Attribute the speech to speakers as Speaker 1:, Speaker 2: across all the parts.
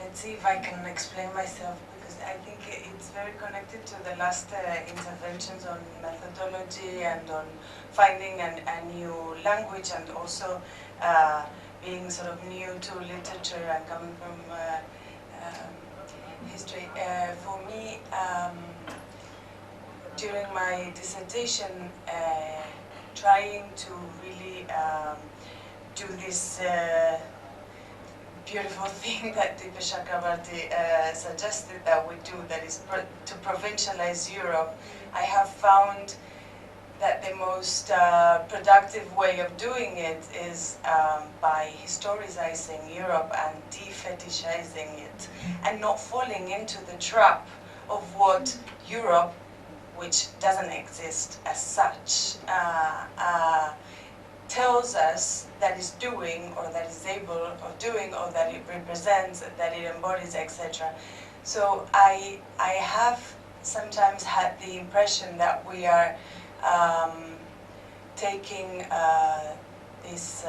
Speaker 1: let's see if I can explain myself, because I think it's very connected to the last interventions on methodology and on finding a new language, and also being sort of new to literature and coming from history. For me, during my dissertation, trying to really do this beautiful thing that Deepa Chakrabarty suggested that we do, that is to provincialize Europe, I have found that the most productive way of doing it is by historicizing Europe and defetishizing it, and not falling into the trap of what Europe, which doesn't exist as such, tells us that is doing, or that is able of doing, or that it represents, that it embodies, etc. So I have sometimes had the impression that we are taking this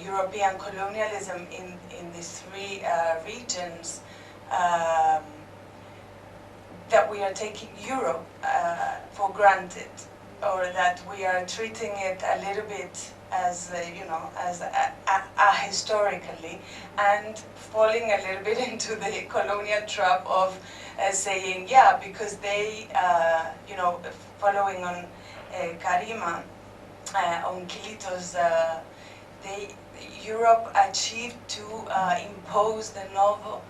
Speaker 1: European colonialism in these three regions, that we are taking Europe for granted, or that we are treating it a little bit as, you know, as historically, and falling a little bit into the colonial trap of saying, yeah, because they, you know, following on Karima, on Kilitos, Europe achieved to impose the novel.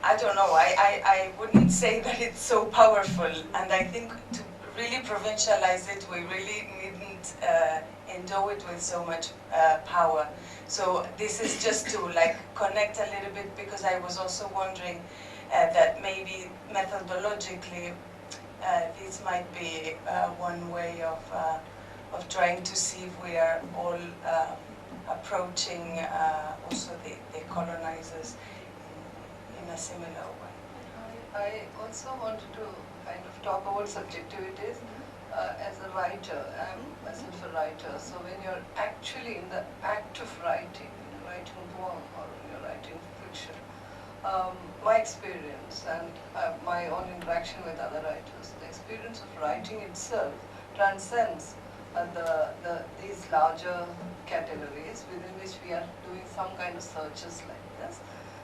Speaker 1: I don't know, I wouldn't say that it's so powerful, and I think to really provincialize it, we really needn't endow it with so much power. So this is just to like connect a little bit, because I was also wondering that maybe methodologically this might be one way of trying to see if we are all approaching also the colonizers in a similar way.
Speaker 2: I also wanted to kind of talk about subjectivities as a writer. I'm myself a writer, so when you're actually in the act of writing, writing a poem or you're writing fiction, my experience and my own interaction with other writers, the experience of writing itself transcends these larger categories within which we are doing some kind of searches like this.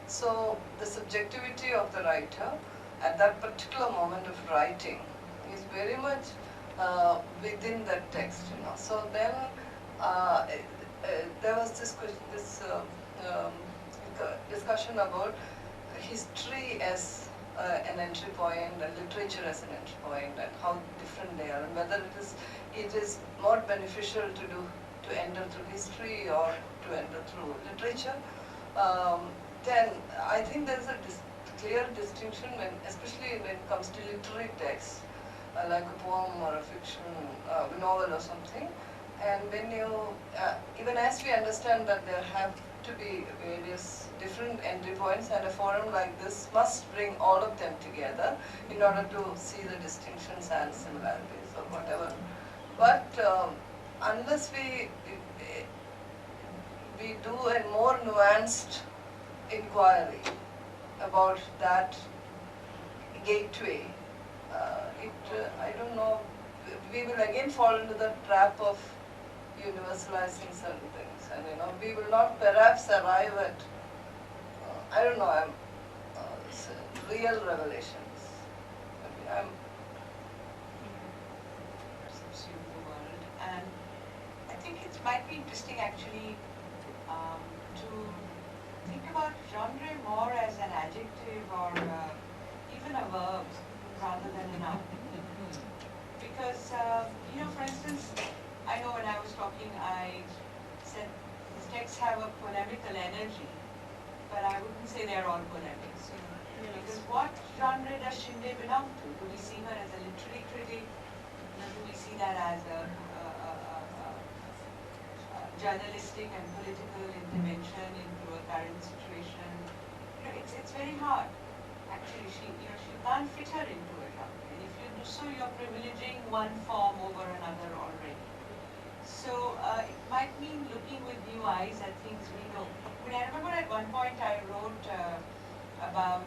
Speaker 2: So the subjectivity of the writer at that particular moment of writing is very much within that text, you know. So then there was this discussion about history as an entry point and literature as an entry point, and how different they are, and whether it is more beneficial to enter through history or to enter through literature. Then I think there is a clear distinction, especially when it comes to literary texts, like a poem or a fiction, novel or something. And when you, even as we understand that there have to be various different entry points, and a forum like this must bring all of them together in order to see the distinctions and similarities or whatever. But unless we do a more nuanced inquiry about that gateway, I don't know, we will again fall into the trap of universalizing certain things, and you know, we will not perhaps arrive at, I don't know, real revelations. I mean,
Speaker 3: perception of the world, and I think it might be interesting actually to think about genre more as an adjective or even a verb rather than a noun. Because, you know, for instance, I know when I was talking, I said these texts have a polemical energy, but I wouldn't say they're all polemics. Because what genre does Shinde belong to? Do we see her as a literary critic? Or do we see that as a journalistic and political intervention into a current situation? You know, it's very hard. Actually, she can't fit her into a genre. And if you do so, you're privileging one form over another already. So it might mean looking with new eyes at things we know. I mean, I remember at one point I wrote about,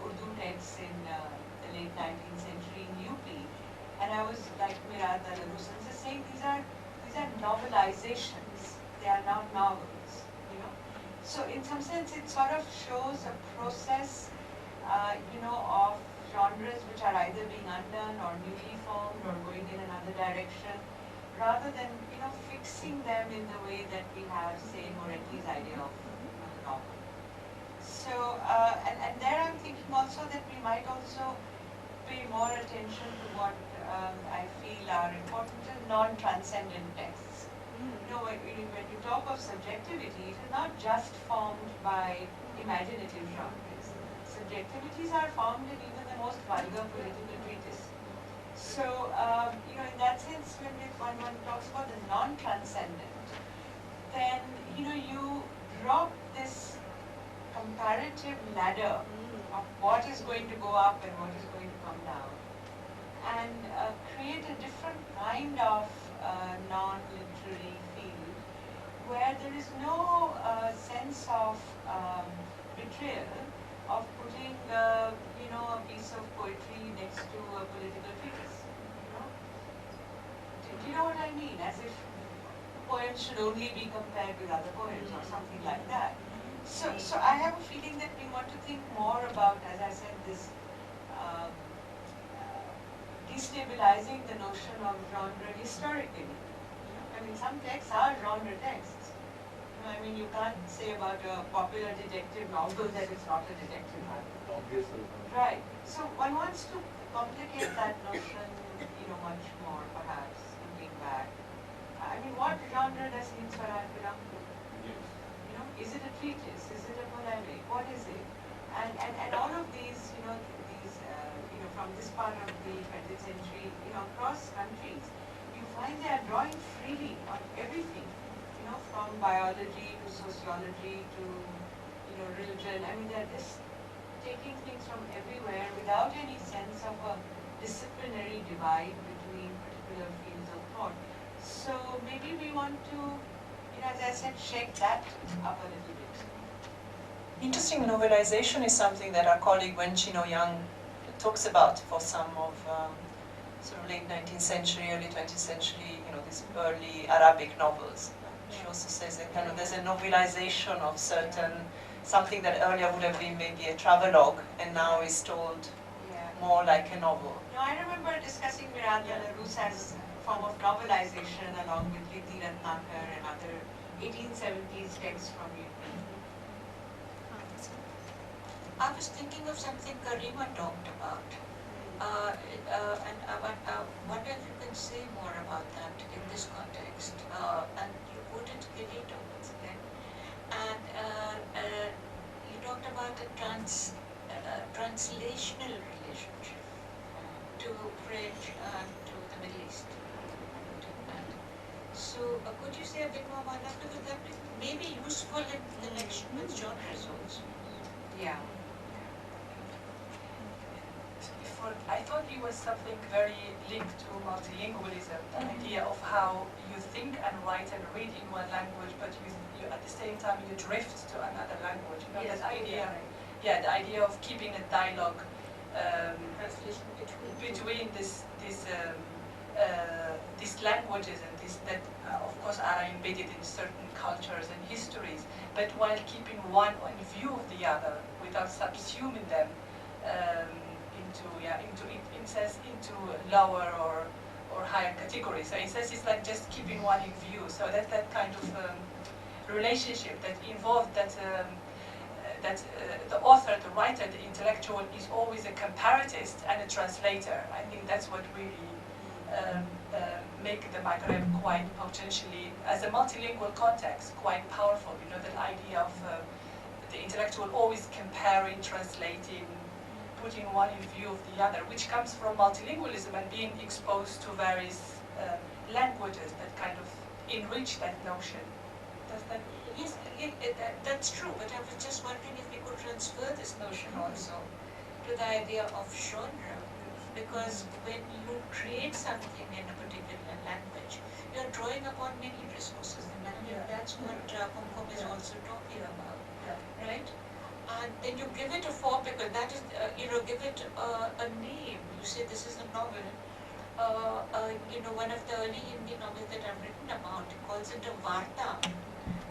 Speaker 3: Urdu texts in the late 19th century in UP, and I was like Raza saying these are novelizations. They are not novels, you know. So in some sense, it sort of shows a process, of genres which are either being undone or newly formed or going in another direction, rather than, fixing them in the way that we have, say, Moretti's idea of a novel. So, and there I'm thinking also that we might also pay more attention to what I feel are important non-transcendent texts. When you talk of subjectivity, it is not just formed by imaginative genres. Subjectivities are formed in even the most vulgar political treatise. So, in that sense, when one talks about the non-transcendent, then, you drop this comparative ladder of what is going to go up and what is going to come down, and create a different kind of non-literary field where there is no sense of betrayal of putting, a piece of poetry next to a political treatise. Do you know what I mean? As if poems should only be compared with other poems or something like that. So I have a feeling that we want to think more about, as I said, this destabilizing the notion of genre historically. I mean, some texts are genre texts. You can't say about a popular detective novel that it's not a detective novel.
Speaker 4: Obviously.
Speaker 3: Right. So one wants to complicate that notion, much more, perhaps, looking back. What genre does Hind Swaraj belong to?
Speaker 4: Yes.
Speaker 3: Is it a treatise? Is it a polemic? What is it? And all of these, from this part of the 20th century, across countries, you find they are drawing freely on everything, from biology to sociology to, religion. They're just taking things from everywhere without any sense of a disciplinary divide between particular fields of thought. So maybe we want to, as I said, shake that up a little bit.
Speaker 5: Interesting novelization is something that our colleague Wen Chino Yang talks about for some of sort of late 19th century, early 20th century, these early Arabic novels. She also says that there's a novelization of something that earlier would have been maybe a travelogue and now is told more like a novel.
Speaker 3: I remember discussing Miranda Larousse form of novelization along with Riddhi Ratnakar and other 1870s texts from UP.
Speaker 6: I was thinking of something Karima talked about. And I wonder if you can say more about that in this context. And you quoted Kirito once again. And you talked about a translational relationship to French and to the Middle East. So could you say a bit more about that? Because that may be useful in connection with genres also.
Speaker 3: Yeah.
Speaker 1: I thought it was something very linked to multilingualism, the idea of how you think and write and read in one language, but you at the same time you drift to another language.
Speaker 3: Yes,
Speaker 1: that idea, the idea of keeping a dialogue between these languages and that of course are embedded in certain cultures and histories, but while keeping one in view of the other without subsuming them into lower or higher categories. So it says it's like just keeping one in view. So that kind of relationship that involved that the author, the writer, the intellectual is always a comparatist and a translator. I think that's what really make the Maghreb quite potentially, as a multilingual context, quite powerful. That idea of the intellectual always comparing, translating, putting one in view of the other, which comes from multilingualism and being exposed to various languages that kind of enrich that notion. Does that?
Speaker 6: Yes, that's true, but I was just wondering if we could transfer this notion also to the idea of genre, because when you create something in a particular language, you're drawing upon many resources, and I think that's what COMPARATIVE is then you give it a form, because that is, give it a name. You say this is a novel. One of the early Hindi novels that I've written about calls it a varta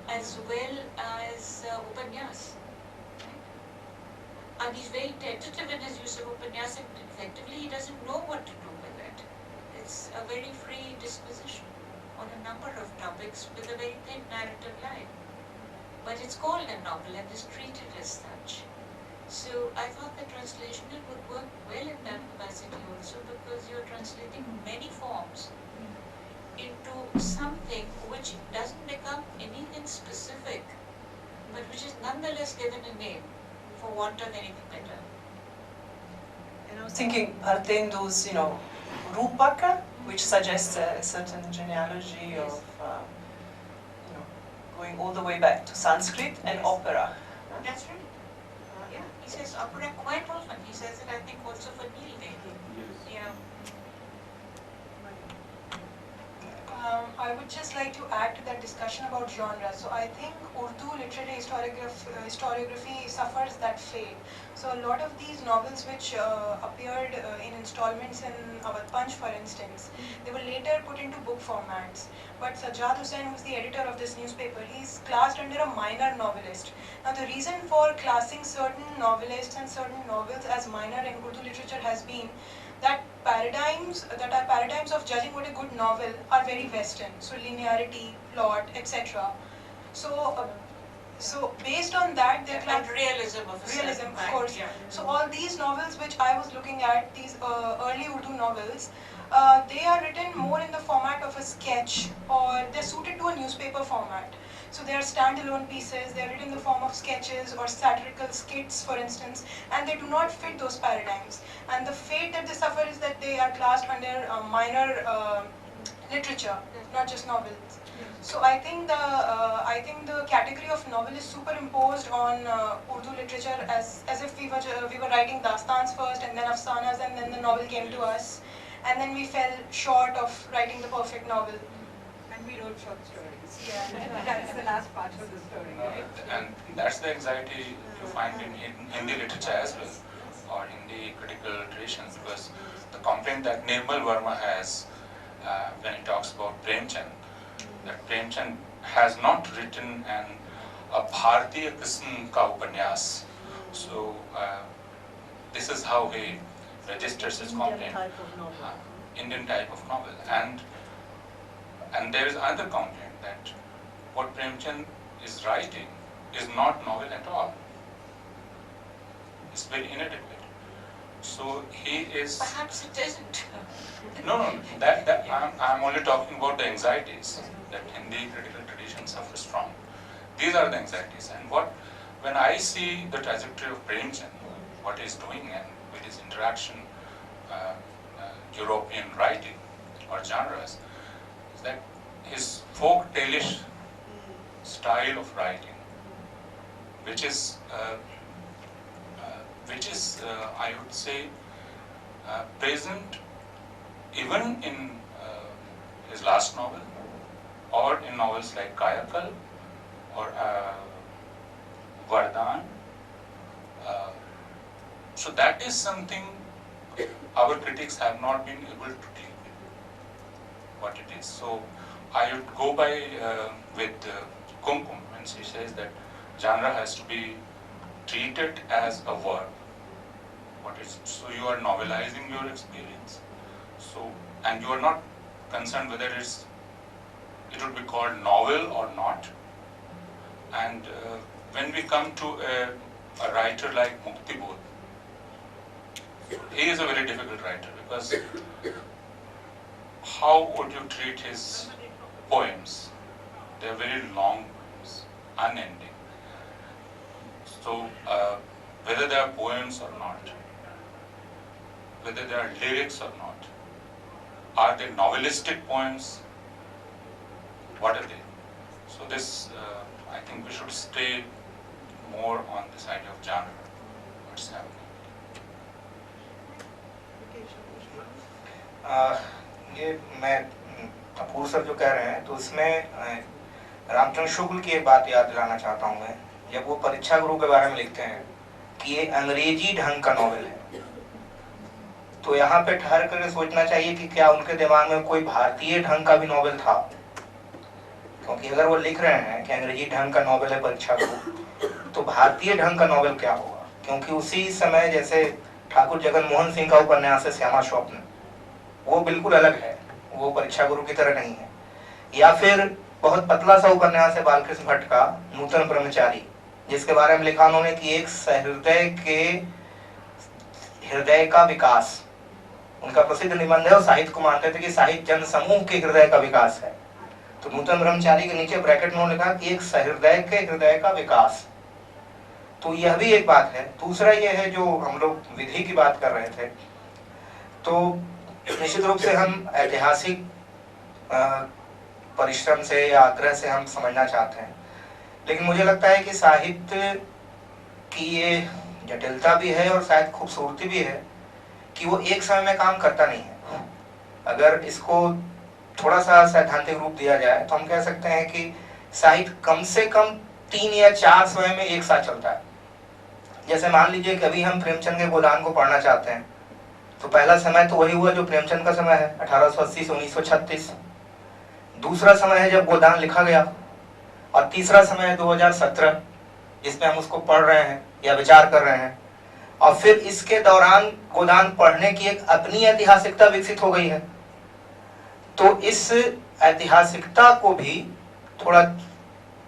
Speaker 6: as well as upanyas. And he's very tentative in his use of upanyas, and effectively he doesn't know what to do with it. It's a very free disposition on a number of topics with a very thin narrative line. But it's called a novel and is treated as such. So I thought the translational would work well in that capacity also, because you're translating many forms into something which doesn't become anything specific, but which is nonetheless given a name for want of anything better.
Speaker 5: And I was thinking Bhartendu's, Rupaka, which suggests a certain genealogy of, going all the way back to Sanskrit and opera.
Speaker 6: That's right. Yeah, he says opera quite often. He says it, I think, also for Neil Day. Yeah.
Speaker 4: I would just like to add to that discussion about genre. So I think Urdu literary historiography suffers that fate. So a lot of these novels which appeared in installments in Awadh Panch, for instance, they were later put into book formats. But Sajjad Hussain, who's the editor of this newspaper, he's classed under a minor novelist. Now the reason for classing certain novelists and certain novels as minor in Urdu literature has been that are paradigms of judging what a good novel are very Western. So linearity, plot, etc. So based on that, they're
Speaker 6: And realism of a certain
Speaker 4: realism, of
Speaker 6: kind,
Speaker 4: course.
Speaker 6: yeah.
Speaker 4: So all these novels which I was looking at, these early Urdu novels, they are written more in the format of a sketch, or they're suited to a newspaper format. So they are standalone pieces, they're written in the form of sketches or satirical skits, for instance, and they do not fit those paradigms. And the fate that they suffer is that they are classed under minor literature, not just novels. So I think the category of novel is superimposed on Urdu literature as if we were writing dastans first, and then afsanas, and then the novel came to us, and then we fell short of writing the perfect novel.
Speaker 3: And we wrote short stories. Yeah, that's the last part of the story, right?
Speaker 7: And that's the anxiety you find in Hindi literature as well, or Hindi critical traditions, because the complaint that Nirmal Verma has when he talks about Premchand, that Premchand has not written a Bharatiya Qism ka upanyas. So this is how he registers his complaint. Indian type of novel. And there is another complaint that what Premchand is writing is not novel at all. It's very inadequate. So he is.
Speaker 6: Perhaps it isn't.
Speaker 7: No. That I'm only talking about the anxieties that Hindi critical tradition suffers from. These are the anxieties. And when I see the trajectory of Premchand, what he's doing and with his interaction, European writing or genres, is that his folk tale-ish style of writing, which is I would say present even in his last novel, or in novels like Kayakal or Vardhan. So that is something our critics have not been able to deal with what it is. So I would go by with Kumkum when she says that genre has to be treated as a verb. So you are novelizing your experience. So, and you are not concerned whether it would be called novel or not. And when we come to a writer like Muktibodh, he is a very difficult writer, because how would you treat his poems? They are very long poems, unending. So whether they are poems or not, whether they are lyrics or not, are they novelistic poems? What are they? So this, I think we should stay more on this idea of genre, what's happening.
Speaker 8: ये मैं अपूर sir जो कह रहे हैं, तो इसमें रामचंद्र शुक्ल की एक बात याद दिलाना चाहता हूँ मैं। जब वो परीक्षा गुरु के बारे में लिखते हैं कि ये अंग्रेजी ढंग का नॉवेल है, तो यहाँ पे ठहर कर सोचना चाहिए कि क्या उनके दिमाग में कोई भारतीय ढंग का भी नॉवेल था, क्योंकि अगर वो लिख रहे हैं कि अंग्रेजी ढंग का नॉवेल है परीक्षा को, तो भारतीय ढंग का नॉवेल क्या होगा? क्योंकि उसी समय जैसे ठाकुर जगन मोहन सिंह का उपन्यास है श्यामा स्वप्न, वो बिल्कुल अलग है, वो परीक्षा गुरु की तरह नहीं है। या फिर बहुत पतला सा उपन्यास है बालकृष्ण भट्ट का नूतन ब्रह्मचारी, जिसके बारे में लिखा उन्होंने कि एक सहृदय के हृदय का विकास, उनका प्रसिद्ध निबंध है, और साहित्य को मानते थे कि साहित्य जन समूह के हृदय का विकास है। तो नूतन ब्रह्मचारी के नीचे ब्रैकेट में उन्होंने लिखा कि एक सहृदय के हृदय का विकास, तो यह भी एक बात है। दूसरा यह है जो हम लोग विधि की बात कर रहे थे, तो निश्चित रूप से हम ऐतिहासिक परिश्रम से या आग्रह से हम समझना चाहते हैं, लेकिन मुझे लगता है कि साहित्य की ये जटिलता भी है और शायद खूबसूरती भी है कि वो एक समय में काम करता नहीं है। अगर इसको थोड़ा सा सैद्धांतिक रूप दिया जाए तो हम कह सकते हैं कि साहित्य कम से कम 3 या 4 समय में एक साथ चलता है। जैसे मान लीजिए कि अभी हम प्रेमचंद के गोदान को पढ़ना चाहते हैं, तो पहला समय तो वही हुआ जो प्रेमचंद का समय है 1880 से 1936, दूसरा समय है जब गोदान लिखा गया, और तीसरा समय है 2017 जिसमें हम उसको पढ़ रहे हैं या विचार कर रहे हैं। और फिर इसके दौरान गोदान पढ़ने की एक अपनी ऐतिहासिकता विकसित हो गई है, तो इस ऐतिहासिकता को भी थोड़ा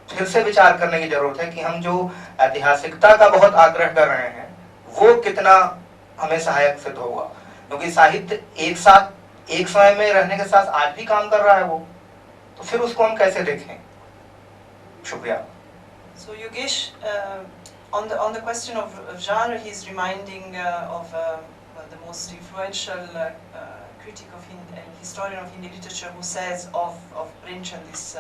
Speaker 8: फिर से विचार करने की जरूरत है कि हम जो ऐतिहासिकता का बहुत आग्रह कर रहे हैं वो कितना हमें सहायक सिद्ध होगा, क्योंकि साहित्य एक साथ एक समय में रहने के साथ आज भी काम कर रहा है वो, तो फिर उसको हम कैसे देखें? शुक्रिया।
Speaker 5: So Yogesh, on the question of genre, he's reminding of the most influential critic of Hindi, historian of Hindi literature, who says of Premchand, this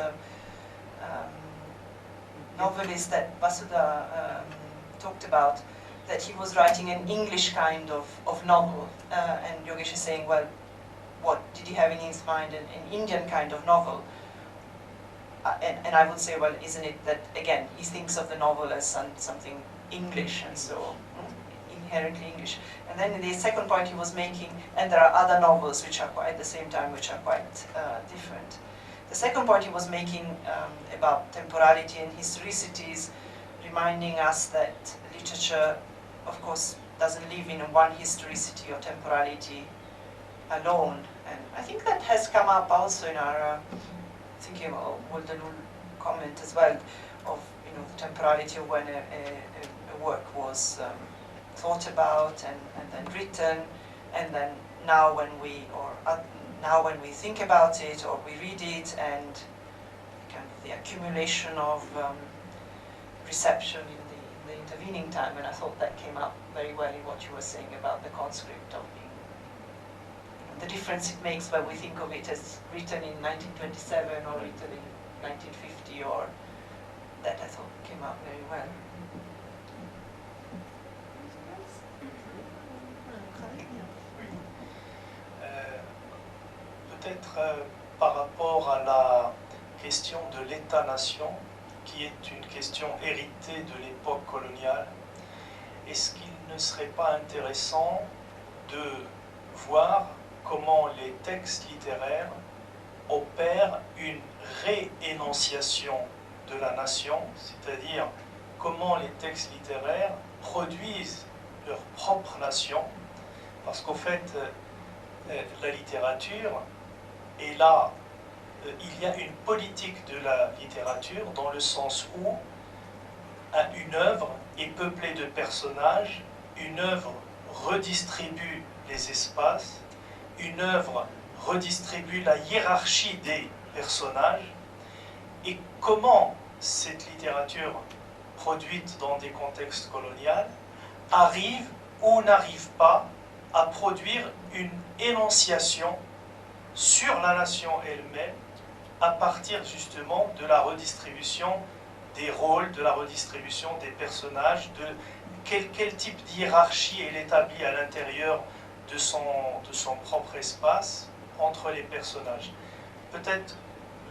Speaker 5: novelist that Vasudha talked about, that he was writing an English kind of novel, and Yogesh is saying, well, what did he have in his mind, an Indian kind of novel? And I would say, well, isn't it that, again, he thinks of the novel as something English, and so inherently English. And then the second point he was making, and there are other novels which are quite, at the same time, which are quite different. The second point he was making about temporality and historicities, reminding us that literature, of course, doesn't live in one historicity or temporality alone. And I think that has come up also in our thinking of Multilingua comment as well, of the temporality of when a work was thought about and then written, and then now when we think about it or we read it, and kind of the accumulation of reception in the intervening time. And I thought that came up very well in what you were saying about the conscript of being, the difference it makes when we think of it as written in 1927 or written in 1950, or that I thought came out very well.
Speaker 9: Peut-être par rapport à la question de l'État-nation, qui est une question héritée de l'époque coloniale, est-ce qu'il ne serait pas intéressant de voir comment les textes littéraires opèrent une réénonciation de la nation, c'est-à-dire comment les textes littéraires produisent leur propre nation, parce qu'au fait, la littérature, et là, il y a une politique de la littérature dans le sens où une œuvre est peuplée de personnages, une œuvre redistribue les espaces, une œuvre redistribue la hiérarchie des personnages, et comment cette littérature produite dans des contextes coloniaux arrive ou n'arrive pas à produire une énonciation sur la nation elle-même à partir justement de la redistribution des rôles, de la redistribution des personnages, de quel type d'hiérarchie elle établit à l'intérieur de son propre espace entre les personnages. Peut-être,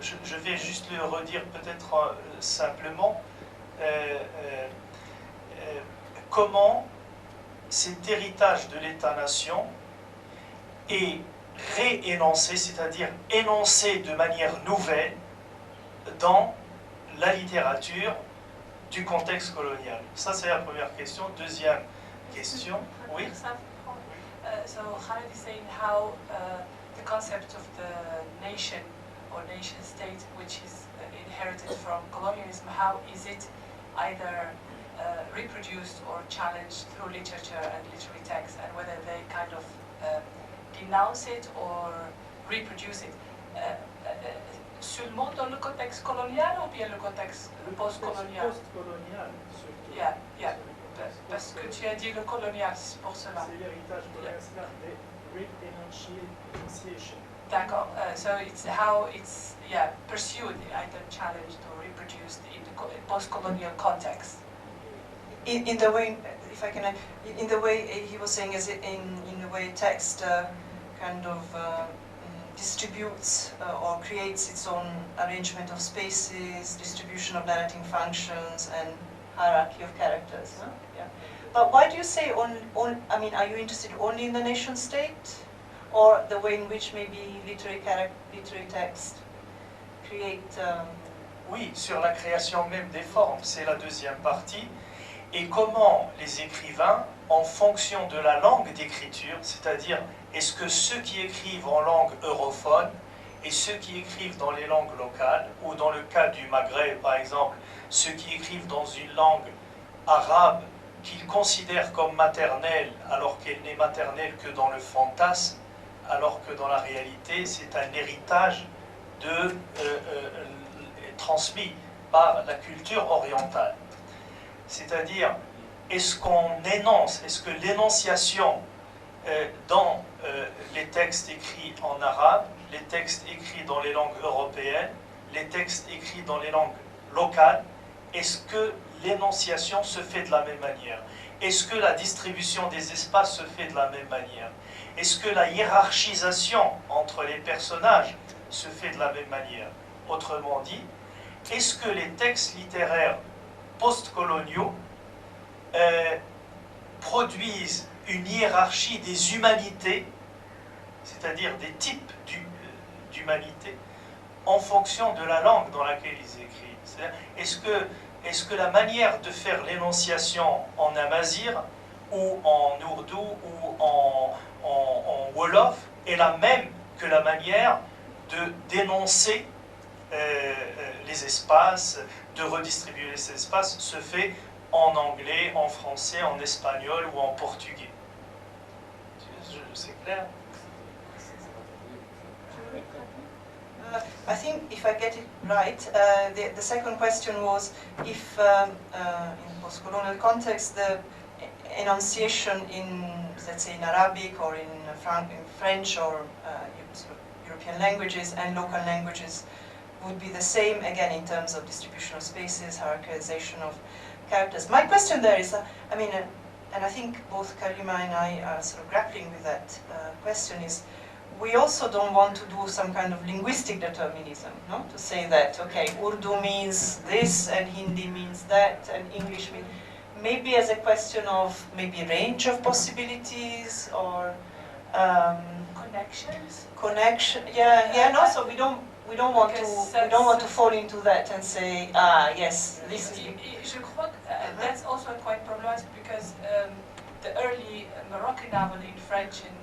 Speaker 9: je vais juste le redire peut-être simplement, comment cet héritage de l'État-nation est réénoncé, c'est-à-dire énoncé de manière nouvelle dans la littérature du contexte colonial. Ça, c'est la première question. Deuxième question, oui.
Speaker 1: So Khaled is saying how the concept of the nation or nation state, which is inherited from colonialism, how is it either reproduced or challenged through literature and literary texts, and whether they kind of denounce it or reproduce it. Seulement dans le contexte colonial ou bien le contexte post-colonial?
Speaker 9: Post-colonial, surtout.
Speaker 1: Yeah. Parce que tu as dit le colonial, c'est pour cela.
Speaker 9: C'est l'héritage colonial de re-enunciation.
Speaker 1: D'accord. So it's how it's pursued, either challenged or reproduced in the post-colonial context.
Speaker 5: In the way, if I can, in the way he was saying, is it in the way text kind of distributes or creates its own arrangement of spaces, distribution of narrating functions, and hierarchy of characters. Huh? Yeah. But why do you say I mean, are you interested only in the nation state, or the way in which maybe literary texts create?
Speaker 9: Oui, sur la création même des formes, c'est la deuxième partie. Et comment les écrivains, en fonction de la langue d'écriture, c'est-à-dire est-ce que ceux qui écrivent en langue europhone et ceux qui écrivent dans les langues locales, ou dans le cas du Maghreb par exemple, ceux qui écrivent dans une langue arabe qu'ils considèrent comme maternelle alors qu'elle n'est maternelle que dans le fantasme, alors que dans la réalité c'est un héritage transmis par la culture orientale. C'est-à-dire, est-ce qu'on énonce, est-ce que l'énonciation dans les textes écrits en arabe, les textes écrits dans les langues européennes, les textes écrits dans les langues locales, est-ce que l'énonciation se fait de la même manière? Est-ce que la distribution des espaces se fait de la même manière? Est-ce que la hiérarchisation entre les personnages se fait de la même manière? Autrement dit, est-ce que les textes littéraires postcoloniaux produisent une hiérarchie des humanités, c'est-à-dire des types d'humanité, en fonction de la langue dans laquelle ils écrivent? Est-ce que la manière de faire l'énonciation en amazigh ou en ourdou ou en wolof est la même que la manière de dénoncer les espaces, de redistribuer les espaces, se fait en anglais, en français, en espagnol ou en portugais? C'est clair?
Speaker 5: I think if I get it right, the second question was if in post-colonial context the enunciation in, let's say, in Arabic or in French or European languages and local languages would be the same, again, in terms of distribution of spaces, hierarchization of characters. My question there is, I mean, and I think both Karima and I are sort of grappling with that question, is we also don't want to do some kind of linguistic determinism, no? To say that, okay, Urdu means this and Hindi means that and English means, maybe as a question of maybe range of possibilities or connection, no, so we don't want to fall into that and say, yes, this is.
Speaker 1: Je crois que that's also quite problematic because the early Moroccan novel in French and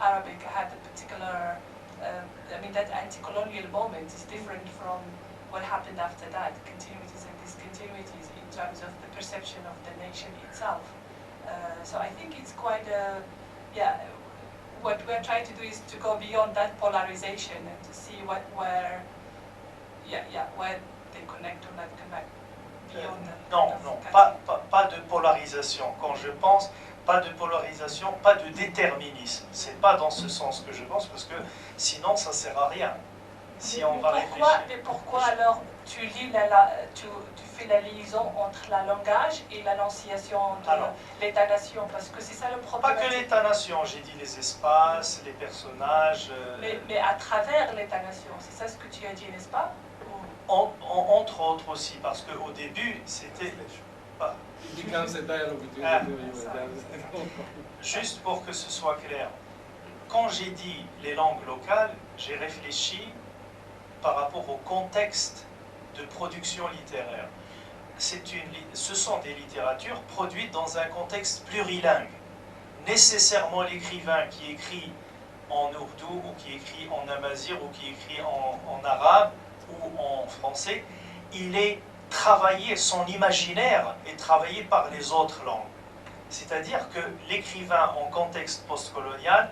Speaker 1: Arabic had a particular, I mean, that anti-colonial moment is different from what happened after that, continuities and discontinuities in terms of the perception of the nation itself. So I think it's quite a, what we're trying to do is to go beyond that polarization and to see where they connect or not connect.
Speaker 9: Non, pas de polarisation. Quand je pense, pas de polarisation, pas de déterminisme. C'est pas dans ce sens que je pense, parce que sinon ça sert à rien. Si on va réfléchir.
Speaker 1: Mais pourquoi alors tu fais la liaison entre le langage et l'annonciation de l'État-nation? Parce que c'est ça le problème.
Speaker 9: Pas que l'État-nation, j'ai dit les espaces, les personnages.
Speaker 1: Mais à travers l'État-nation, c'est ça ce que tu as dit, n'est-ce pas?
Speaker 9: Entre autres aussi, parce qu'au début, c'était... pas.
Speaker 10: It becomes a dialogue between
Speaker 9: Ah.
Speaker 10: the two of you.
Speaker 9: Juste pour que ce soit clair, quand j'ai dit les langues locales, j'ai réfléchi par rapport au contexte de production littéraire. Ce sont des littératures produites dans un contexte plurilingue. Nécessairement, l'écrivain qui écrit en ourdou, ou qui écrit en amazigh, ou qui écrit en arabe, ou en français, il est travaillé, son imaginaire est travaillé par les autres langues. C'est-à-dire que l'écrivain en contexte postcolonial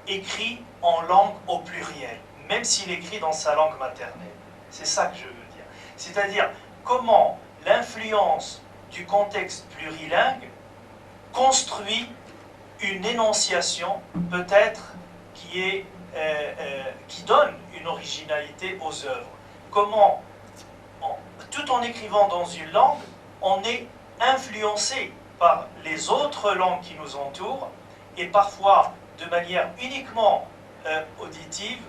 Speaker 9: écrit en langue au pluriel, même s'il écrit dans sa langue maternelle. C'est ça que je veux dire. C'est-à-dire comment l'influence du contexte plurilingue construit une énonciation peut-être qui donne une originalité aux œuvres. Comment, tout en écrivant dans une langue, on est influencé par les autres langues qui nous entourent et parfois de manière uniquement auditive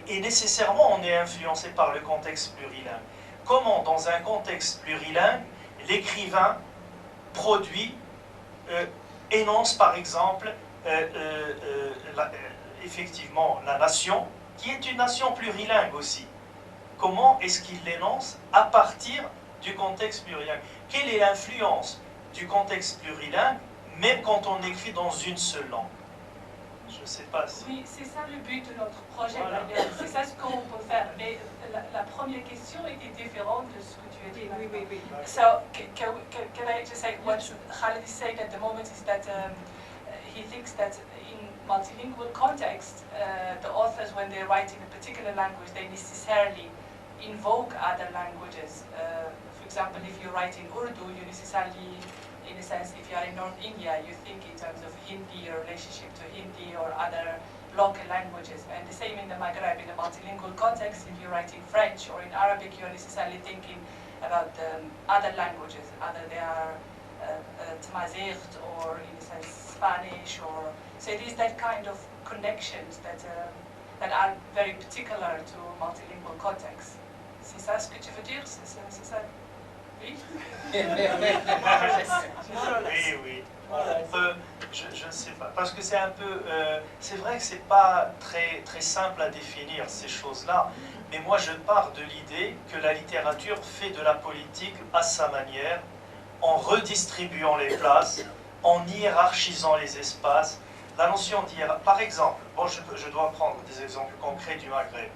Speaker 9: et nécessairement on est influencé par le contexte plurilingue. Comment dans un contexte plurilingue l'écrivain produit, énonce par exemple effectivement la nation qui est une nation plurilingue aussi. Comment est-ce qu'il l'énonce à partir du contexte plurilingue? Quelle est l'influence du contexte plurilingue, même quand on écrit dans une seule langue? Je ne sais pas si...
Speaker 11: Oui, c'est ça le but de notre projet,
Speaker 9: Voilà.
Speaker 11: c'est ça ce qu'on peut faire. Mais la première question était différente de ce que tu as dit.
Speaker 4: Oui, oui, oui.
Speaker 11: So, can I just say what Khalid is saying at the moment is that he thinks that in multilingual context, the authors, when they write in a particular language, they necessarily invoke other languages. For example, if you write in Urdu, you necessarily, in a sense, if you are in North India, you think in terms of Hindi or relationship to Hindi or other local languages. And the same in the Maghreb, in a multilingual context, if you write in French or in Arabic, you're necessarily thinking about other languages, either they are Tamazight or in a sense Spanish, or so it is that kind of connections that are very particular to multilingual context. C'est ça ce que tu veux dire? C'est ça? Oui?
Speaker 9: Oui, oui. On peut, je ne sais pas, parce que c'est un peu, c'est vrai que c'est pas très simple à définir ces choses-là, mais moi je pars de l'idée que la littérature fait de la politique à sa manière, en redistribuant les places, en hiérarchisant les espaces. La notion d'hiérarchie, par exemple, bon, je dois prendre des exemples concrets du Maghreb.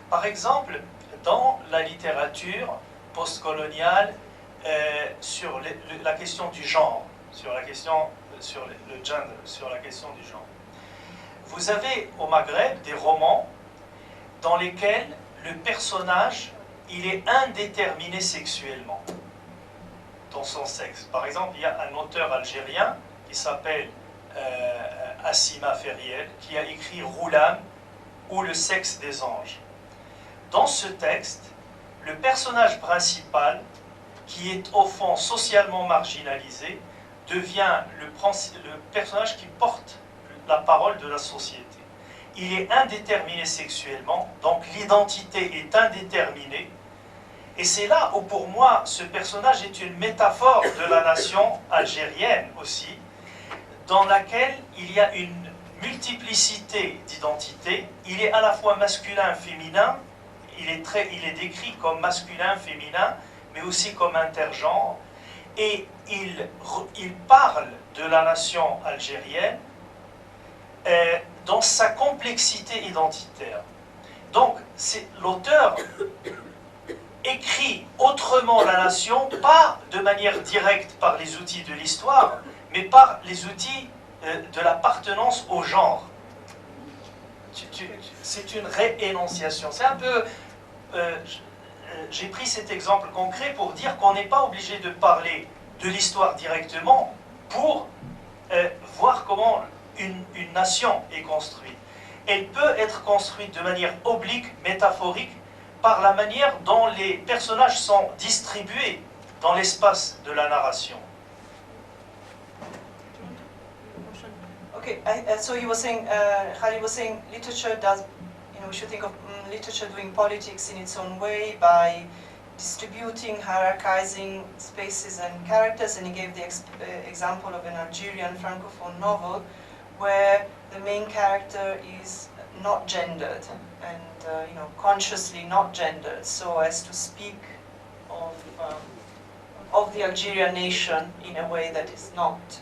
Speaker 9: Par exemple, dans la littérature postcoloniale, sur la question du genre, sur le gender, sur la question du genre. Vous avez au Maghreb des romans dans lesquels le personnage, il est indéterminé sexuellement dans son sexe. Par exemple, il y a un auteur algérien qui s'appelle Assima Feriel, qui a écrit Roulam ou le sexe des anges. Dans ce texte, le personnage principal, qui est au fond socialement marginalisé, devient le personnage qui porte la parole de la société. Il est indéterminé sexuellement, donc l'identité est indéterminée. Et c'est là où pour moi ce personnage est une métaphore de la nation algérienne aussi, dans laquelle il y a une multiplicité d'identités. Il est à la fois masculin, féminin, il est décrit comme masculin, féminin, mais aussi comme intergenre, et il parle de la nation algérienne dans sa complexité identitaire. Donc, l'auteur écrit autrement la nation, pas de manière directe par les outils de l'histoire, mais par les outils de l'appartenance au genre. C'est une réénonciation. C'est un peu... j'ai pris cet exemple concret pour dire qu'on n'est pas obligé de parler de l'histoire directement pour voir comment une nation est construite. Elle peut être construite de manière oblique, métaphorique, par la manière dont les personnages sont distribués dans l'espace de la narration.
Speaker 5: Okay, so he was saying, Khalid was saying, literature does, we should think of literature doing politics in its own way by distributing, hierarchizing spaces and characters, and he gave the example of an Algerian francophone novel where the main character is not gendered and consciously not gendered, so as to speak of the Algerian nation in a way that is not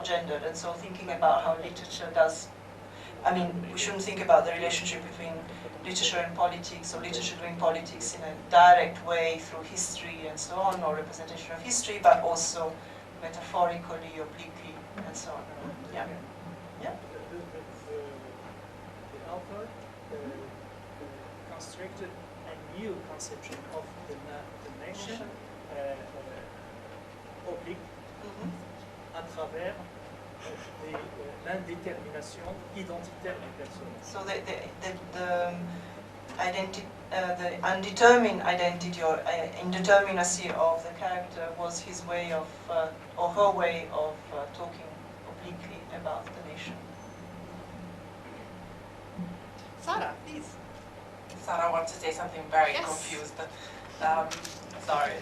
Speaker 5: gendered. And so thinking about how literature does, I mean, we shouldn't think about the relationship between literature and politics, or literature doing politics in a direct way through history and so on, or representation of history, but also metaphorically, obliquely, and so on. Yeah. Yeah.
Speaker 12: The author constructed a new conception of the nation, oblique, à travers l'indétermination identitaire des personnes.
Speaker 5: So the undetermined identity or indeterminacy of the character was his way of, or her way of talking obliquely about the nation.
Speaker 3: Sarah, please.
Speaker 13: Sarah wants to say something very confused. Sorry.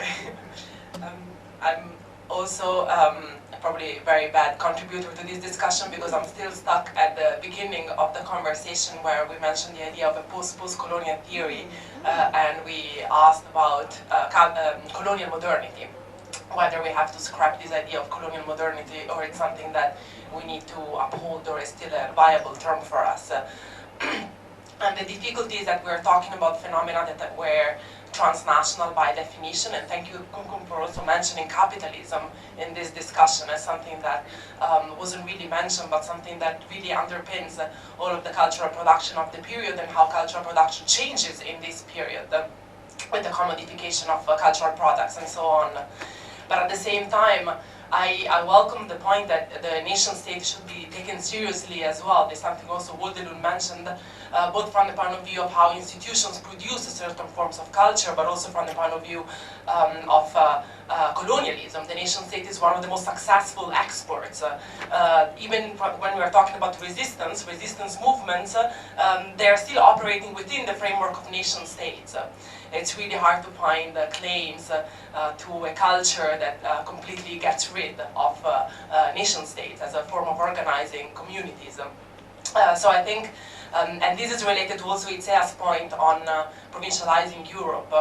Speaker 13: I'm also probably a very bad contributor to this discussion because I'm still stuck at the beginning of the conversation where we mentioned the idea of a post-colonial theory and we asked about colonial modernity, whether we have to scrap this idea of colonial modernity or it's something that we need to uphold or is still a viable term for us. And the difficulty is that we're talking about phenomena that were transnational by definition, and thank you, Kumkum, for also mentioning capitalism in this discussion as something that wasn't really mentioned, but something that really underpins all of the cultural production of the period and how cultural production changes in this period with the commodification of cultural products and so on. But at the same time, I welcome the point that the nation state should be taken seriously as well. There's something also Wodelun mentioned, both from the point of view of how institutions produce certain forms of culture, but also from the point of view of colonialism. The nation state is one of the most successful exports. Even when we are talking about resistance movements, they are still operating within the framework of nation states. It's really hard to find claims to a culture that completely gets rid of nation states as a form of organizing communities. So I think, and this is related to also Itzea's point on provincializing Europe.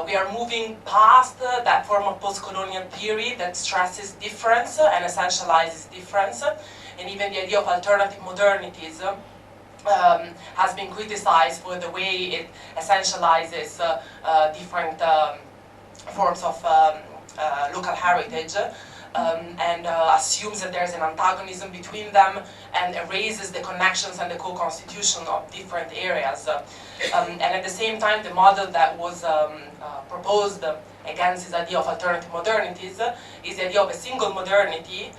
Speaker 13: We are moving past that form of post-colonial theory that stresses difference and essentializes difference, and even the idea of alternative modernities has been criticized for the way it essentializes different forms of local heritage and assumes that there's an antagonism between them and erases the connections and the co-constitution of different areas. And at the same time, the model that was proposed against this idea of alternative modernities is the idea of a single modernity,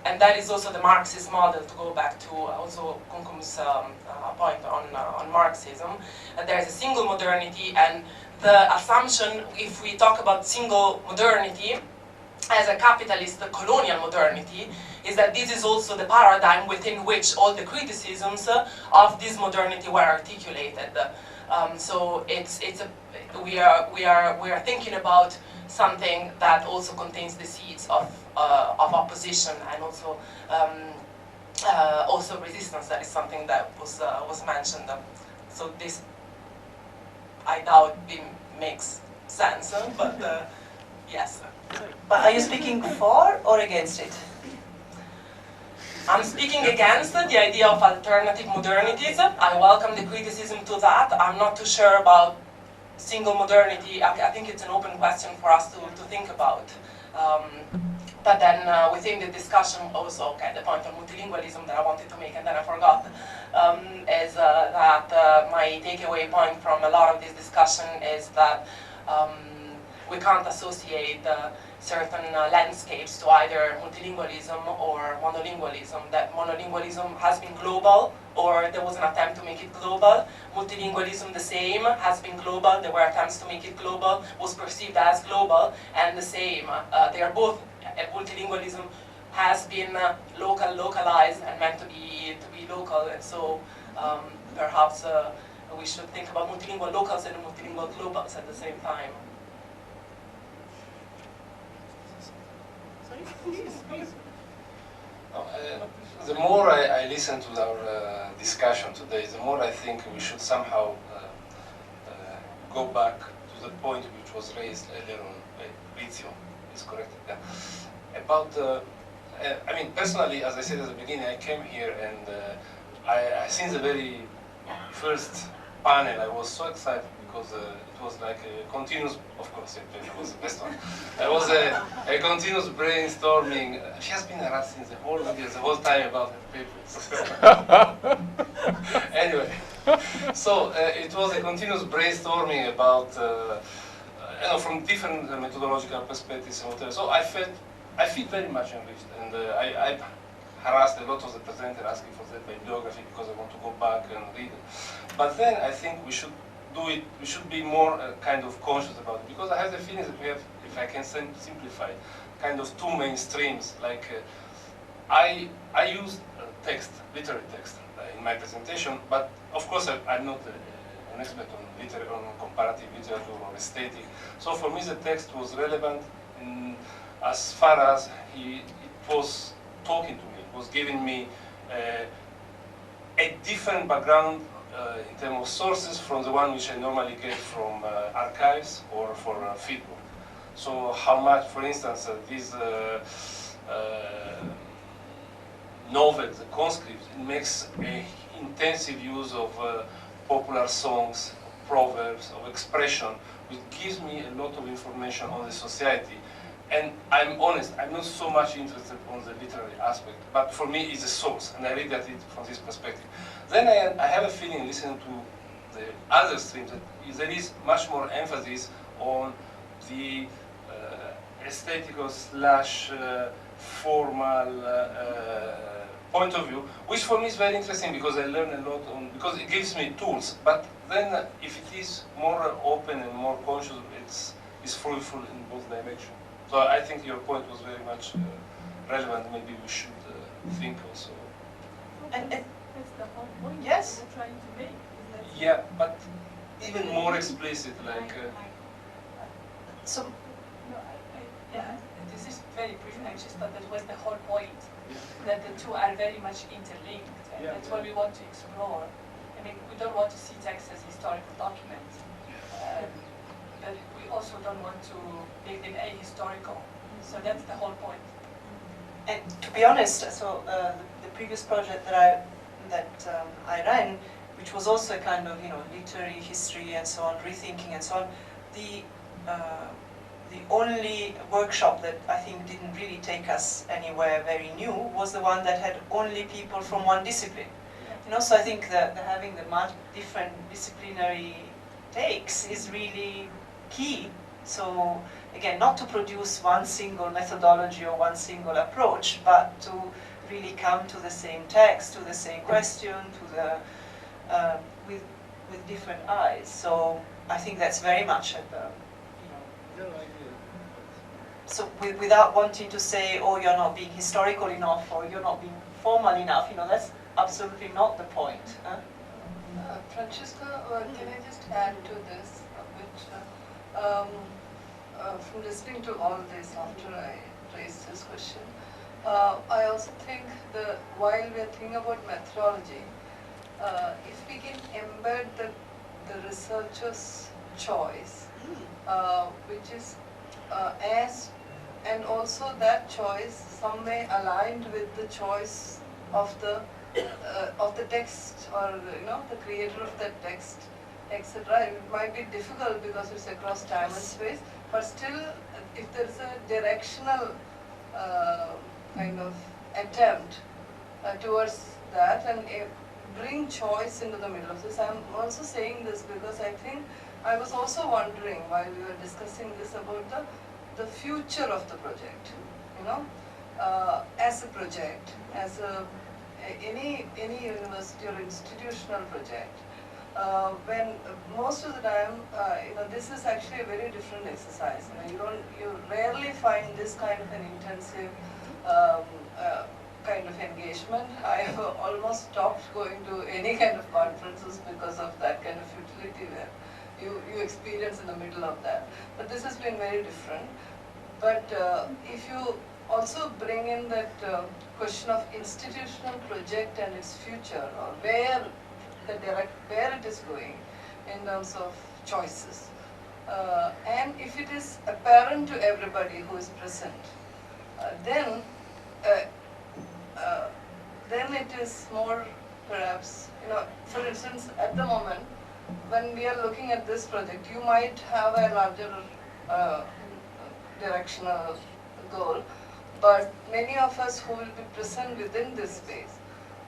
Speaker 13: and that is also the Marxist model, to go back to also Kumkum's point on Marxism. There is a single modernity, and the assumption, if we talk about single modernity as a capitalist colonial modernity, is that this is also the paradigm within which all the criticisms of this modernity were articulated. So we are thinking about something that also contains the seeds of opposition and also resistance. That is something that was mentioned. So this, I doubt, it makes sense, but yes.
Speaker 5: But are you speaking for or against it?
Speaker 13: I'm speaking against the idea of alternative modernities. I welcome the criticism to that. I'm not too sure about single modernity. I think it's an open question for us to think about. But then within the discussion also, the point on multilingualism that I wanted to make and then I forgot, is that my takeaway point from a lot of this discussion is that we can't associate certain landscapes to either multilingualism or monolingualism. That monolingualism has been global, or there was an attempt to make it global. Multilingualism, the same, has been global. There were attempts to make it global, was perceived as global, and the same. They are both, multilingualism has been localized and meant to be local, and so perhaps we should think about multilingual locals and multilingual globals at the same time.
Speaker 12: Sorry, please.
Speaker 14: The more I listen to our discussion today, the more I think we should somehow go back to the point which was raised earlier on by Rizio, is correct? Yeah. About, I mean, personally, as I said at the beginning, I came here and I since the very first panel, I was so excited because it was like a continuous, of course, it was the best one. It was a continuous brainstorming. She has been harassing the whole video, the whole time about her papers. Anyway, so it was a continuous brainstorming about, you know, from different methodological perspectives and whatever. So I feel very much enriched, and I harassed a lot of the presenter asking for that bibliography because I want to go back and read it. But then I think we should do it, we should be more kind of conscious about it, because I have the feeling that we have, if I can simplify, kind of two main streams. Like I use text, literary text, in my presentation, but of course I'm not an expert on comparative literature or aesthetic. So for me the text was relevant as far as it was talking to me, it was giving me a different background in terms of sources from the one which I normally get from archives or for fieldwork. So how much, for instance, these novels, the conscripts, it makes an intensive use of popular songs, of proverbs, of expression, which gives me a lot of information on the society. And I'm honest, I'm not so much interested on the literary aspect, but for me it's a source, and I read at it from this perspective. Then I have a feeling, listening to the other streams, that there is much more emphasis on the aesthetical slash formal point of view, which for me is very interesting because I learn a lot on, because it gives me tools. But then if it is more open and more conscious, it's fruitful in both dimensions. So I think your point was very much relevant. Maybe we should think also.
Speaker 5: And
Speaker 11: That's the whole point
Speaker 5: Yes.
Speaker 11: we're trying to make.
Speaker 14: Yeah, but even more explicit, like.
Speaker 5: so,
Speaker 11: Yeah, this is very brief. I just thought that was the whole point, that the two are very much interlinked, and
Speaker 10: Yeah,
Speaker 11: that's what we want to explore. I mean, we don't want to see text as historical documents, but we also don't want to make them ahistorical. So that's the whole point.
Speaker 5: and to be honest, so the previous project that I ran, which was also a kind of literary history and so on, rethinking and so on, the only workshop that I think didn't really take us anywhere very new was the one that had only people from one discipline. So I think that having the much different disciplinary takes is really key. So again, not to produce one single methodology or one single approach, but to really come to the same text, to the same question, to the with different eyes. So I think that's very much at the So without wanting to say, oh, you're not being historical enough or you're not being formal enough, that's absolutely not the point.
Speaker 2: Francesca, can I just add to this, which from listening to all this after I raised this question, I also think that while we're thinking about methodology, if we can embed the researcher's choice, which is and also that choice some way aligned with the choice of the text, or the creator of that text, etc. It might be difficult because it's across time and space, but still, if there's a directional kind of attempt towards that and bring choice into the middle of this. I'm also saying this because I think I was also wondering while we were discussing this about the future of the project, as a project, as any university or institutional project. When most of the time, this is actually a very different exercise. You rarely find this kind of an intensive kind of engagement. I have almost stopped going to any kind of conferences because of that kind of futility where you experience in the middle of that. But this has been very different. But if you also bring in that question of institutional project and its future, or where it is going in terms of choices, and if it is apparent to everybody who is present, then it is more perhaps, for instance, at the moment, when we are looking at this project, you might have a larger directional goal, but many of us who will be present within this space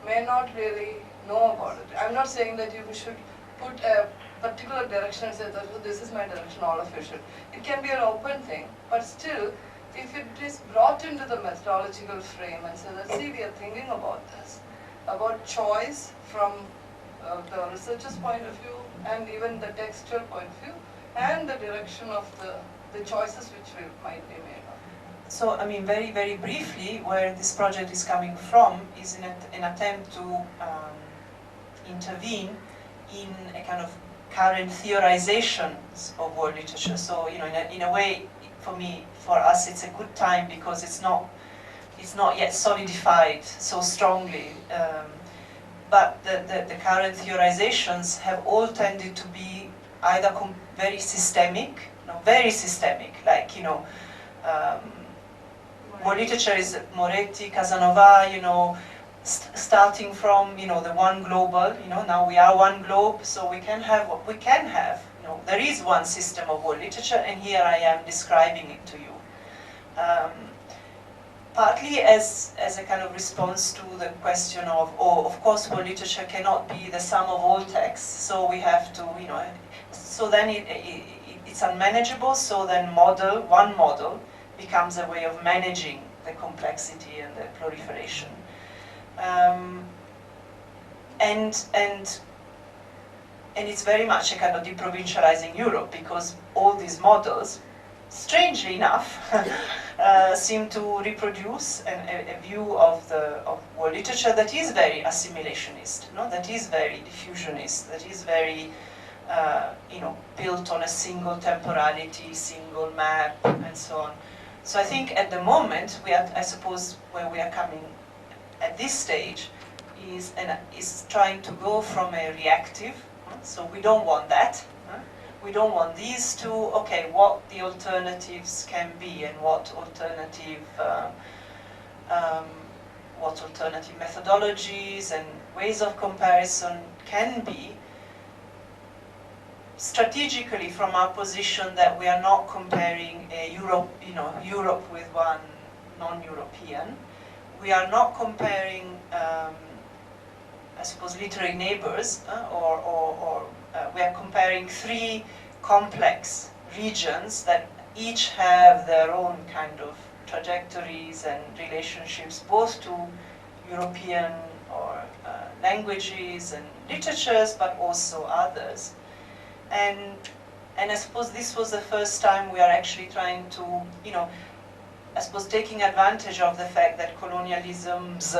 Speaker 2: may not really know about it. I'm not saying that you should put a particular direction and say that, oh, this is my direction, all of you should. It can be an open thing, but still, if it is brought into the methodological frame and say that, see, we are thinking about this, about choice from the researcher's point of view and even the textual point of view, and the direction of the choices which might be made.
Speaker 5: So, I mean, very, very briefly, where this project is coming from is an attempt to intervene in a kind of current theorizations of world literature. So, in a way, for us, it's a good time because it's not yet solidified so strongly. But the current theorizations have all tended to be either very systemic, like, world literature is Moretti, Casanova, starting from, the one global, now we are one globe, so we can have what we can have. There is one system of world literature, and here I am describing it to you. Partly as a kind of response to the question of course, world literature cannot be the sum of all texts, so we have to, so then it's unmanageable, so then one model becomes a way of managing the complexity and the proliferation. And it's very much a kind of deprovincializing Europe, because all these models, strangely enough, seem to reproduce a view of world literature that is very assimilationist, that is very diffusionist, that is very built on a single temporality, single map, and so on. So I think at the moment, I suppose where we are coming at this stage is trying to go from a reactive, so we don't want that. We don't want these two, okay, what the alternatives can be and what alternative methodologies and ways of comparison can be, strategically from our position that we are not comparing Europe with one non-European. We are not comparing, I suppose, literary neighbors, or we are comparing three complex regions that each have their own kind of trajectories and relationships, both to European or languages and literatures, but also others. And I suppose this was the first time we are actually trying to, I suppose, taking advantage of the fact that colonialisms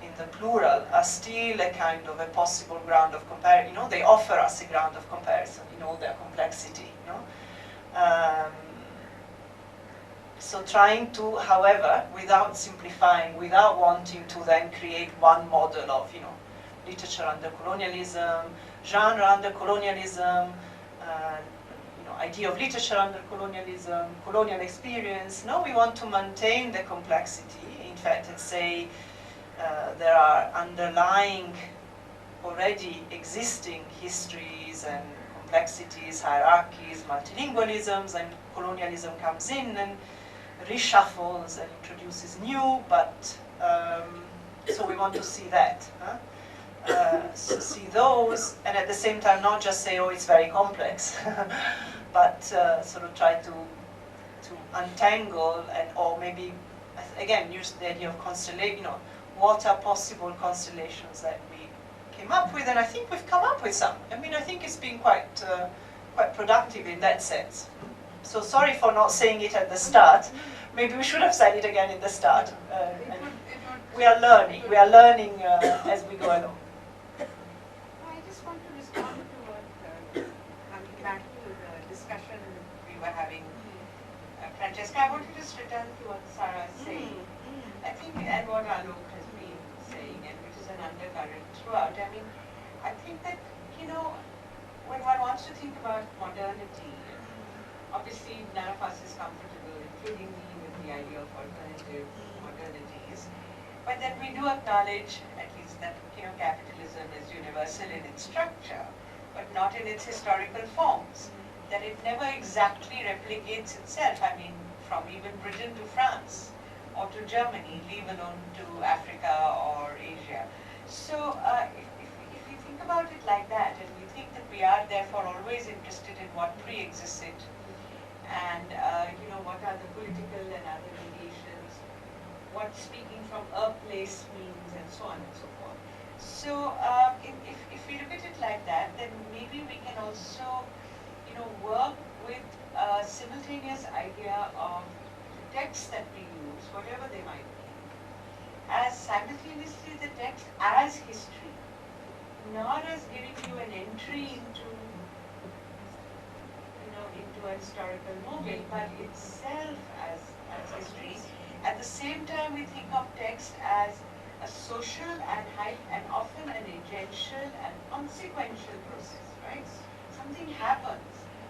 Speaker 5: in the plural are still a kind of a possible ground of comparison. They offer us a ground of comparison in all their complexity. So trying to, however, without simplifying, without wanting to then create one model of, literature under colonialism, genre under colonialism, idea of literature under colonialism, colonial experience. No, we want to maintain the complexity. In fact, and say there are underlying, already existing histories and complexities, hierarchies, multilingualisms, and colonialism comes in and reshuffles and introduces new, but so we want to see that. So see those, and at the same time not just say, oh, it's very complex, but sort of try to untangle or maybe, again, use the idea of constellation, what are possible constellations that we came up with, and I think we've come up with some. I mean, I think it's been quite productive in that sense. So sorry for not saying it at the start. Maybe we should have said it again at the start. we are learning. We are learning as we go along.
Speaker 3: I just want to respond to what, coming back to the discussion we were having, Francesca, I want to just return to what Sarah is saying. I think, and what Alok has been saying, and which is an undercurrent throughout. I mean, I think that, you know, when one wants to think about modernity, obviously none of us is comfortable, including me, with the idea of alternative modernities. But then we do acknowledge, at least, that, you know, capitalism is universal in its structure, but not in its historical forms. That it never exactly replicates itself. I mean, from even Britain to France, or to Germany, leave alone to Africa or Asia. So if we think about it like that, and we think that we are therefore always interested in what pre-exists it, and you know, what are the political and other mediations, what speaking from a place means, and so on and so forth. So if we look at it like that, then maybe we can also, you know, work with a simultaneous idea of the texts that we use, whatever they might be, as simultaneously the text as history, not as giving you an entry into, you know, into a historical moment, but itself as history. At the same time, we think of text as a social and often an agential and consequential process, right? Something happens.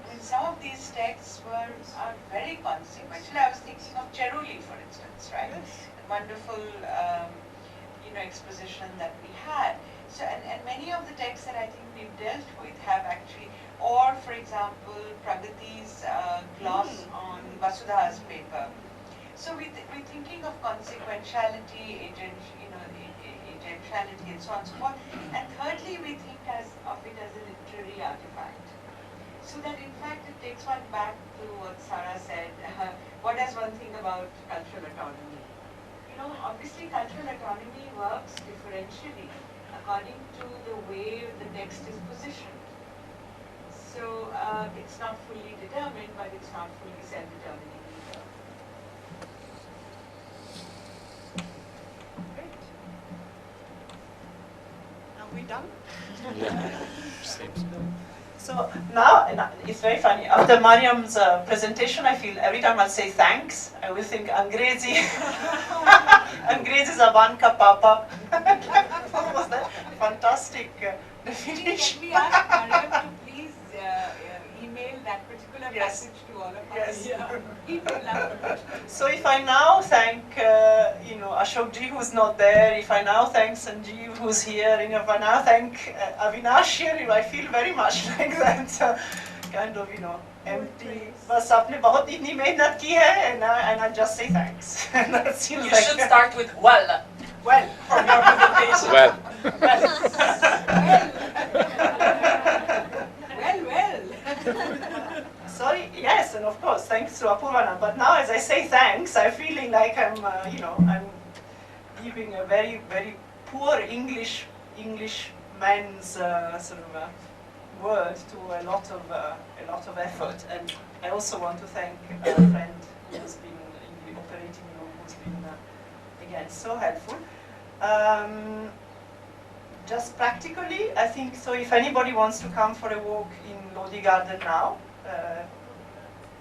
Speaker 3: I mean, some of these texts are very consequential. I was thinking of Cerulli, for instance, right? The wonderful, you know, exposition that we had. So, and many of the texts that I think we've dealt with have actually, or for example, Pragati's gloss on Vasudha's paper. So we're thinking of consequentiality, agentiality, and so on and so forth. And thirdly, we think of it as a literary artifact. So that in fact it takes one back to what Sarah said, what does one think about cultural autonomy? You know, obviously cultural autonomy works differentially according to the way the text is positioned. So it's not fully determined, but it's not fully self-determining either.
Speaker 5: Great. Are we done?
Speaker 7: Yeah, seems.
Speaker 5: So now, it's very funny, after Mariam's presentation, I feel every time I say thanks, I will think Angrezi, Angrezi Zaban ka papa. What was that? Fantastic definition.
Speaker 3: Can we ask Mariam to please email that particular passage to all of us?
Speaker 5: Yes.
Speaker 3: Yeah. He would love it.
Speaker 5: So if I now thank, you know, Ashokji who's not there, if I now thank Sanjeev who's here, and if I now thank Avinash here, I feel very much like that kind of, you know, empty. बस आपने बहुत इतनी मेहनत की है, and I just say thanks. And that seems
Speaker 11: You
Speaker 5: like
Speaker 11: should start with well.
Speaker 5: Well, from your presentation.
Speaker 7: Well.
Speaker 3: Well.
Speaker 5: Sorry, yes, and of course, thanks to Apurvana. But now, as I say thanks, I'm feeling like I'm, you know, I'm giving a very, very poor English man's sort of word to a lot of effort. And I also want to thank a friend who has been in the operating room, who's been again so helpful. Just practically, I think so. If anybody wants to come for a walk in Lodi Garden now.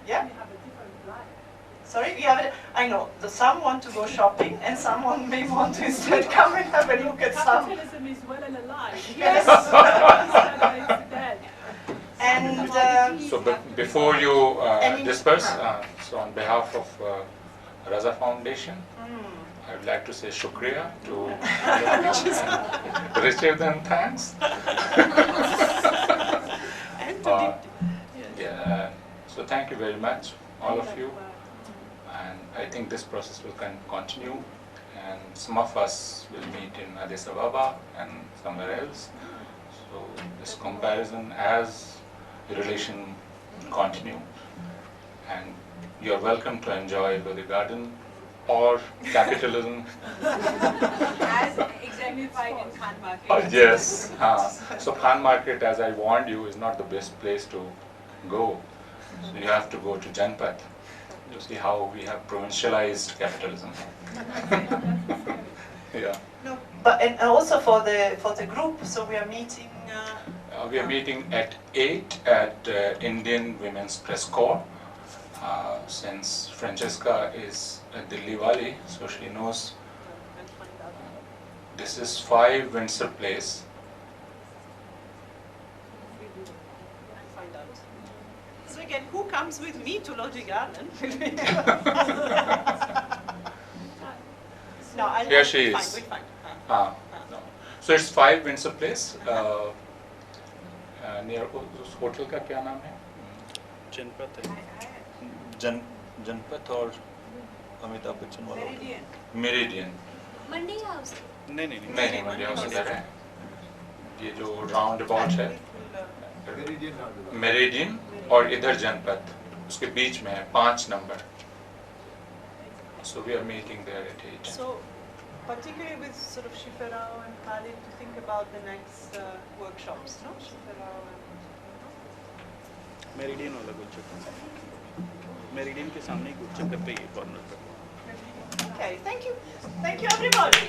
Speaker 5: Yeah?
Speaker 11: We have a different life.
Speaker 5: Sorry, we have it. I know. Some want to go shopping, and someone may want to instead come and have a look at some.
Speaker 11: Capitalism is well and alive.
Speaker 5: Yes.
Speaker 11: It's dead.
Speaker 5: And
Speaker 7: So before you disperse, so on behalf of Raza Foundation, I would like to say shukriya to and receive them thanks. Yeah, so thank you very much, all of you. And I think this process will continue, and some of us will meet in Addis Ababa and somewhere else. So this comparison as the relation continue, and you're welcome to enjoy Lodi Garden or capitalism.
Speaker 3: As exemplified in Khan Market.
Speaker 7: Oh, yes. So Khan Market, as I warned you, is not the best place to go. So you have to go to Janpat. You see how we have provincialized capitalism. Yeah.
Speaker 5: No, but and also for the group, so we are meeting.
Speaker 7: We are meeting at 8 at Indian Women's Press Corps. Since Francesca is a Delhi wali, so she knows this is 5 Windsor Place.
Speaker 5: So again, who comes with me to Logic Garden? No,
Speaker 7: Here she is.
Speaker 5: We're fine.
Speaker 7: No. So it's 5 Windsor Place. Near उस hotel का क्या नाम है?
Speaker 10: जनपद है जनपद और अमिताभ बच्चन वाला
Speaker 7: मेरिडियन।
Speaker 15: मंडी हाउस
Speaker 7: नहीं मंडी हाउस इधर है। ये जो राउंड अबाउट है मेरिडियन और इधर जनपद, उसके बीच में है 5 number. So we are meeting there at 8.
Speaker 5: So, particularly with sort of Shiferao and Khalid to think about the next workshops, no? Shiferao and...
Speaker 10: meridian वाला गुलचक्कर, मेरिडियन के सामने ही गुलचक्कर पे ही कॉर्नर पे।
Speaker 5: Okay, thank you everybody.